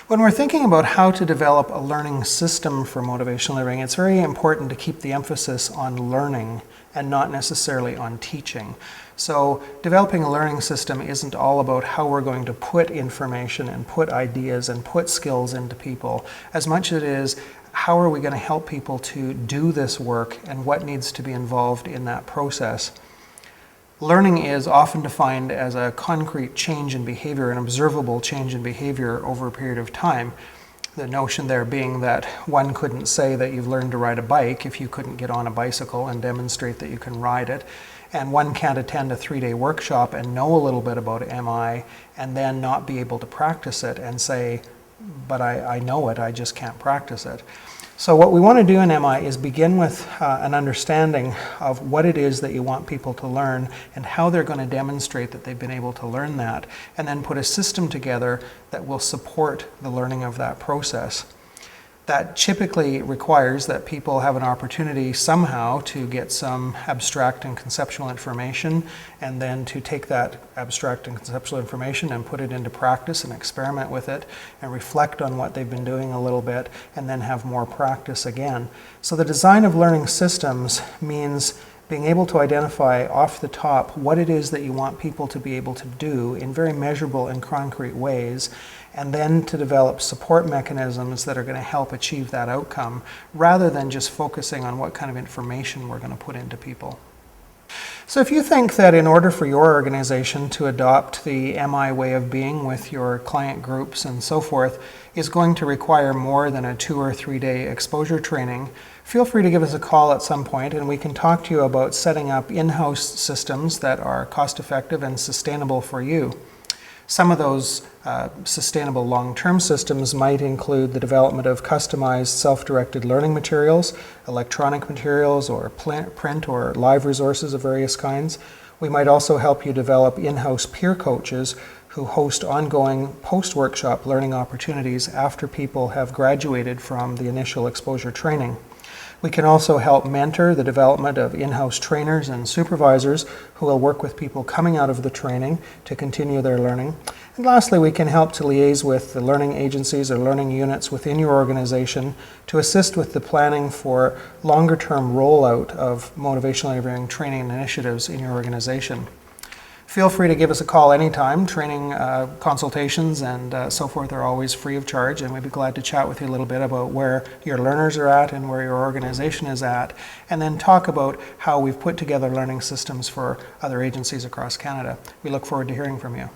When we're thinking about how to develop a learning system for motivational interviewing, it's very important to keep the emphasis on learning and not necessarily on teaching. So developing a learning system isn't all about how we're going to put information and put ideas and put skills into people, as much as it is how are we going to help people to do this work and what needs to be involved in that process. Learning is often defined as a concrete change in behavior, an observable change in behavior over a period of time. The notion there being that one couldn't say that you've learned to ride a bike if you couldn't get on a bicycle and demonstrate that you can ride it. And one can't attend a 3-day workshop and know a little bit about MI and then not be able to practice it and say, but I know it, I just can't practice it. So what we want to do in MI is begin with an understanding of what it is that you want people to learn and how they're going to demonstrate that they've been able to learn that, and then put a system together that will support the learning of that process. That typically requires that people have an opportunity somehow to get some abstract and conceptual information, and then to take that abstract and conceptual information and put it into practice and experiment with it and reflect on what they've been doing a little bit and then have more practice again. So the design of learning systems means being able to identify off the top what it is that you want people to be able to do in very measurable and concrete ways, and then to develop support mechanisms that are going to help achieve that outcome, rather than just focusing on what kind of information we're going to put into people. So if you think that in order for your organization to adopt the MI way of being with your client groups and so forth is going to require more than a 2 or 3 day exposure training, feel free to give us a call at some point and we can talk to you about setting up in-house systems that are cost-effective and sustainable for you. Some of those sustainable long-term systems might include the development of customized self-directed learning materials, electronic materials, or print or live resources of various kinds. We might also help you develop in-house peer coaches who host ongoing post-workshop learning opportunities after people have graduated from the initial exposure training. We can also help mentor the development of in-house trainers and supervisors who will work with people coming out of the training to continue their learning. And lastly, we can help to liaise with the learning agencies or learning units within your organization to assist with the planning for longer-term rollout of motivational interviewing training initiatives in your organization. Feel free to give us a call anytime. Training consultations and so forth are always free of charge, and we'd be glad to chat with you a little bit about where your learners are at and where your organization is at, and then talk about how we've put together learning systems for other agencies across Canada. We look forward to hearing from you.